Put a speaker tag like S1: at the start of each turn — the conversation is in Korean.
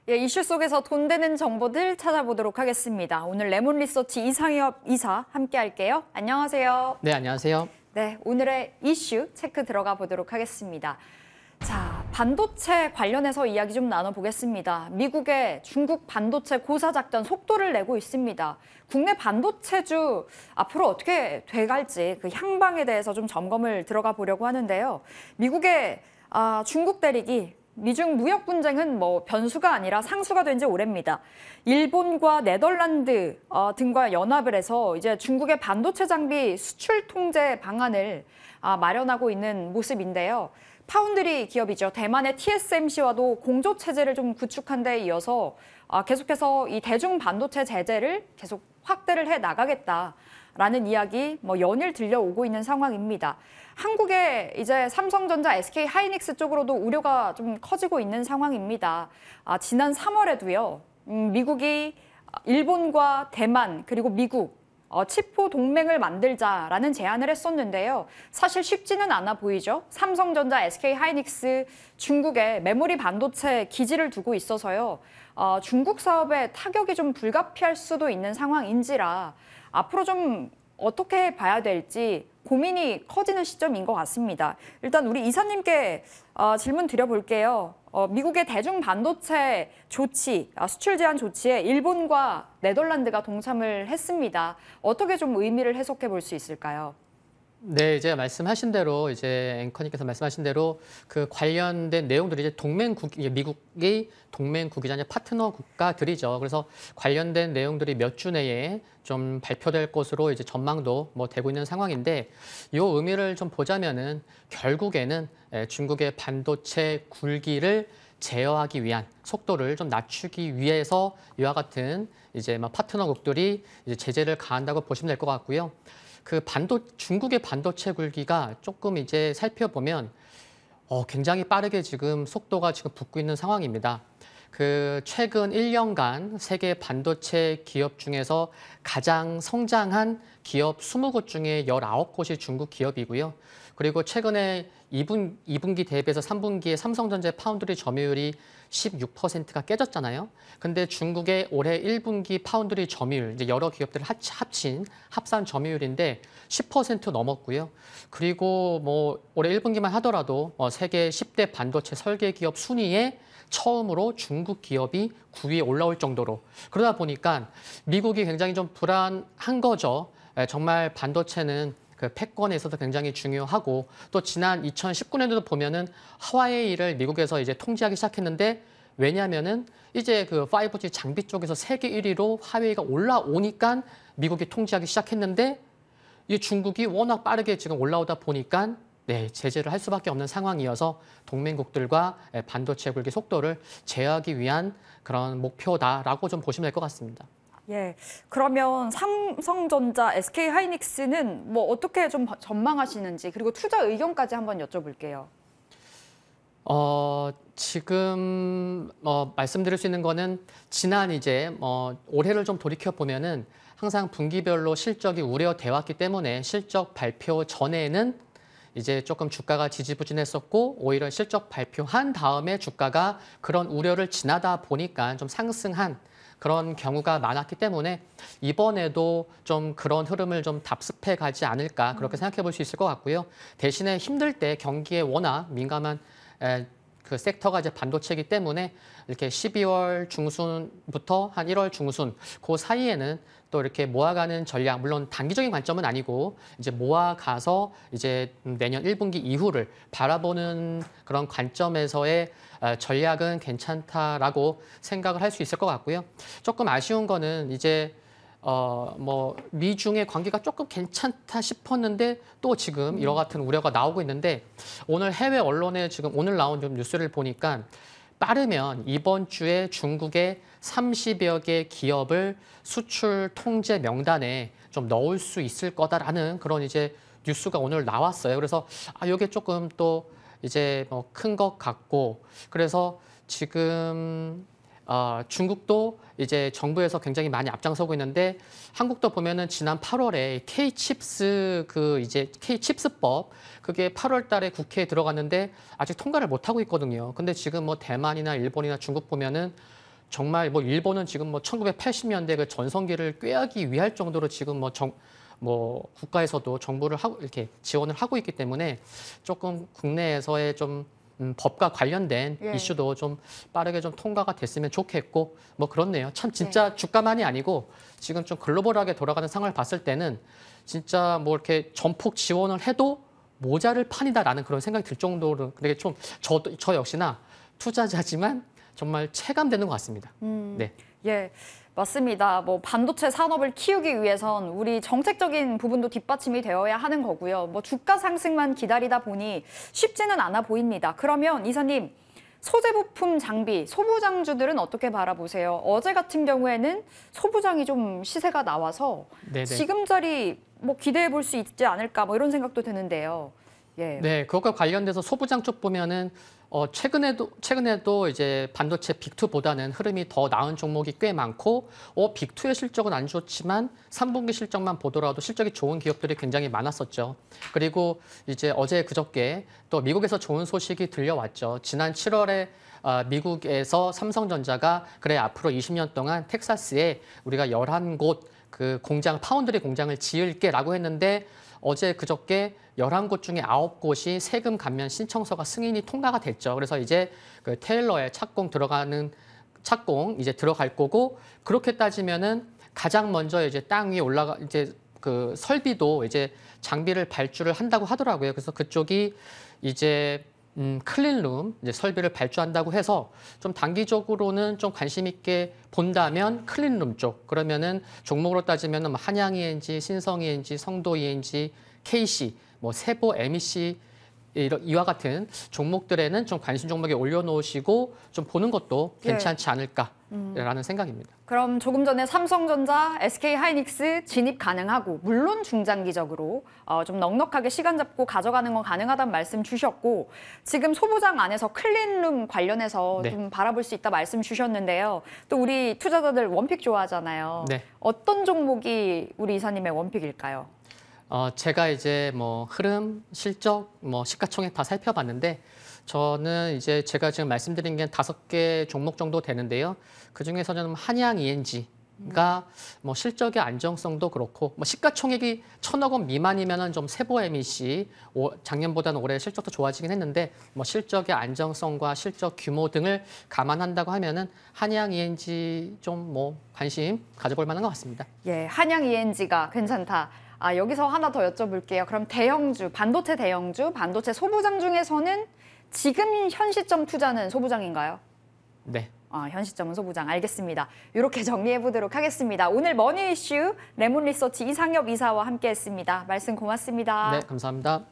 S1: 예, 이슈 속에서 돈 되는 정보들 찾아보도록 하겠습니다. 오늘 레몬 리서치 이상엽 이사 함께 할게요. 안녕하세요.
S2: 네, 안녕하세요.
S1: 네, 오늘의 이슈 체크 들어가 보도록 하겠습니다. 자, 반도체 관련해서 이야기 좀 나눠보겠습니다. 미국의 중국 반도체 고사 작전 속도를 내고 있습니다. 국내 반도체주 앞으로 어떻게 돼갈지 그 향방에 대해서 좀 점검을 들어가 보려고 하는데요. 미국의 중국 대륙이 미중 무역 분쟁은 변수가 아니라 상수가 된 지 오래입니다. 일본과 네덜란드 등과 연합을 해서 이제 중국의 반도체 장비 수출 통제 방안을 마련하고 있는 모습인데요. 파운드리 기업이죠. 대만의 TSMC와도 공조 체제를 좀 구축한 데 이어서 계속해서 이 대중 반도체 제재를 계속 확대를 해 나가겠다라는 이야기 연일 들려오고 있는 상황입니다. 한국의 이제 삼성전자, SK 하이닉스 쪽으로도 우려가 좀 커지고 있는 상황입니다. 지난 3월에도요, 미국이 일본과 대만 그리고 미국 치포 동맹을 만들자라는 제안을 했었는데요. 사실 쉽지는 않아 보이죠. 삼성전자, SK 하이닉스 중국에 메모리 반도체 기지를 두고 있어서요. 중국 사업에 타격이 좀 불가피할 수도 있는 상황인지라 앞으로 좀 어떻게 봐야 될지 고민이 커지는 시점인 것 같습니다. 일단 우리 이사님께 질문 드려볼게요. 미국의 대중 반도체 조치, 수출 제한 조치에 일본과 네덜란드가 동참을 했습니다. 어떻게 좀 의미를 해석해 볼 수 있을까요?
S2: 네, 이제 말씀하신 대로 이제 앵커님께서 말씀하신 대로 그 관련된 내용들이 이제 미국이 동맹국이자 이제 파트너 국가들이죠. 그래서 관련된 내용들이 몇 주 내에 좀 발표될 것으로 이제 전망도 되고 있는 상황인데, 이 의미를 좀 보자면은 결국에는 중국의 반도체 굴기를 제어하기 위한 속도를 좀 낮추기 위해서 이와 같은 이제 파트너국들이 이제 제재를 가한다고 보시면 될 것 같고요. 중국의 반도체 굴기가 조금 이제 살펴보면 굉장히 빠르게 지금 속도가 지금 붙고 있는 상황입니다. 최근 1년간 세계 반도체 기업 중에서 가장 성장한 기업 20곳 중에 19곳이 중국 기업이고요. 그리고 최근에 2분기 대비해서 3분기에 삼성전자 파운드리 점유율이 16%가 깨졌잖아요. 근데 중국의 올해 1분기 파운드리 점유율, 이제 여러 기업들을 합친 합산 점유율인데 10% 넘었고요. 그리고 올해 1분기만 하더라도 세계 10대 반도체 설계 기업 순위에 처음으로 중국 기업이 9위에 올라올 정도로, 그러다 보니까 미국이 굉장히 좀 불안한 거죠. 정말 반도체는 패권에서도 굉장히 중요하고, 또 지난 2019년도도 보면은 하와이를 미국에서 이제 통제하기 시작했는데, 왜냐하면은 이제 5G 장비 쪽에서 세계 1위로 하웨이가 올라오니까 미국이 통제하기 시작했는데, 이 중국이 워낙 빠르게 지금 올라오다 보니까 제재를 할 수밖에 없는 상황이어서 동맹국들과 반도체 굴기 속도를 제어하기 위한 그런 목표다라고 좀 보시면 될 것 같습니다.
S1: 예, 그러면 삼성전자, SK 하이닉스는 어떻게 좀 전망하시는지, 그리고 투자 의견까지 한번 여쭤볼게요.
S2: 지금 말씀드릴 수 있는 거는 지난 이제 올해를 좀 돌이켜 보면은 항상 분기별로 실적이 우려돼 왔기 때문에 실적 발표 전에는 이제 조금 주가가 지지부진했었고, 오히려 실적 발표한 다음에 주가가 그런 우려를 지나다 보니까 좀 상승한 그런 경우가 많았기 때문에 이번에도 좀 그런 흐름을 좀 답습해 가지 않을까, 그렇게 생각해 볼 수 있을 것 같고요. 대신에 힘들 때 경기에 워낙 민감한 그 섹터가 이제 반도체이기 때문에 이렇게 12월 중순부터 한 1월 중순 그 사이에는 또 이렇게 모아가는 전략, 물론 단기적인 관점은 아니고 이제 모아가서 이제 내년 1분기 이후를 바라보는 그런 관점에서의 전략은 괜찮다라고 생각을 할 수 있을 것 같고요. 조금 아쉬운 거는 이제 미중의 관계가 조금 괜찮다 싶었는데 또 지금 이와 같은 우려가 나오고 있는데, 오늘 해외 언론에 지금 오늘 나온 좀 뉴스를 보니까 빠르면 이번 주에 중국의 30여 개 기업을 수출 통제 명단에 좀 넣을 수 있을 거다라는 그런 이제 뉴스가 오늘 나왔어요. 그래서 이게 조금 또 이제 큰 것 같고, 그래서 지금 중국도 이제 정부에서 굉장히 많이 앞장서고 있는데, 한국도 보면은 지난 8월에 K-칩스 K-칩스법 그게 8월 달에 국회에 들어갔는데 아직 통과를 못 하고 있거든요. 근데 지금 대만이나 일본이나 중국 보면은 정말 뭐 일본은 지금 뭐 1980년대 그 전성기를 꾀하기 위할 정도로 지금 뭐 국가에서도 정부를 하고 이렇게 지원을 하고 있기 때문에 조금 국내에서의 좀 법과 관련된
S1: 예.
S2: 이슈도 좀 빠르게 좀 통과가 됐으면 좋겠고 뭐 그렇네요. 참 진짜 주가만이 아니고 지금 좀 글로벌하게 돌아가는 상황을 봤을 때는 진짜 뭐 이렇게 전폭 지원을 해도 모자를 판이다라는 그런 생각이 들 정도로 되게 좀 저 역시나 투자자지만 정말 체감되는 것 같습니다. 네.
S1: 예, 맞습니다. 뭐 반도체 산업을 키우기 위해선 우리 정책적인 부분도 뒷받침이 되어야 하는 거고요. 뭐 주가 상승만 기다리다 보니 쉽지는 않아 보입니다. 그러면 이사님, 소재 부품 장비, 소부장주들은 어떻게 바라보세요? 어제 같은 경우에는 소부장이 좀 시세가 나와서
S2: 네네.
S1: 지금 자리 뭐 기대해 볼 수 있지 않을까 뭐 이런 생각도 드는데요. 예.
S2: 네, 그것과 관련돼서 소부장 쪽 보면은 최근에도 이제 반도체 빅2보다는 흐름이 더 나은 종목이 꽤 많고, 빅2의 실적은 안 좋지만 3분기 실적만 보더라도 실적이 좋은 기업들이 굉장히 많았었죠. 그리고 이제 어제 그저께 또 미국에서 좋은 소식이 들려왔죠. 지난 7월에 미국에서 삼성전자가 그래 앞으로 20년 동안 텍사스에 우리가 11곳 그 파운드리 공장을 지을게라고 했는데 어제 그저께 11곳 중에 9곳이 세금 감면 신청서가 승인이 통과가 됐죠. 그래서 이제 그 테일러에 착공 이제 들어갈 거고, 그렇게 따지면은 가장 먼저 이제 땅 위에 이제 그 설비도 이제 장비를 발주를 한다고 하더라고요. 그래서 그쪽이 이제 클린룸 이제 설비를 발주한다고 해서 좀 단기적으로는 좀 관심 있게 본다면 클린룸 쪽, 그러면은 종목으로 따지면은 뭐 한양 ENG, 신성 ENG, 성도 ENG, KC, 뭐 세보 MEC 이와 같은 종목들에는 좀 관심 종목에 올려놓으시고 좀 보는 것도 괜찮지 않을까라는 생각입니다.
S1: 그럼 조금 전에 삼성전자, SK하이닉스 진입 가능하고 물론 중장기적으로 좀 넉넉하게 시간 잡고 가져가는 건 가능하다는 말씀 주셨고, 지금 소부장 안에서 클린룸 관련해서
S2: 네.
S1: 좀 바라볼 수 있다 말씀 주셨는데요. 또 우리 투자자들 원픽 좋아하잖아요.
S2: 네.
S1: 어떤 종목이 우리 이사님의 원픽일까요?
S2: 제가 이제 뭐 흐름, 실적, 뭐 시가총액 다 살펴봤는데 저는 이제 제가 지금 말씀드린 게 5개 종목 정도 되는데요. 그 중에서 저는 한양 ENG가 뭐 실적의 안정성도 그렇고, 뭐 시가총액이 1,000억 원 미만이면은 좀 세보 MEC 작년보다는 올해 실적도 좋아지긴 했는데 뭐 실적의 안정성과 실적 규모 등을 감안한다고 하면은 한양 ENG 좀 뭐 관심 가져볼 만한 것 같습니다.
S1: 예, 한양 ENG가 괜찮다. 여기서 하나 더 여쭤볼게요. 그럼 대형주, 반도체 대형주, 반도체 소부장 중에서는 지금 현 시점 투자는 소부장인가요?
S2: 네.
S1: 현 시점은 소부장. 알겠습니다. 이렇게 정리해 보도록 하겠습니다. 오늘 머니 이슈 레몬리서치 이상엽 이사와 함께했습니다. 말씀 고맙습니다.
S2: 네, 감사합니다.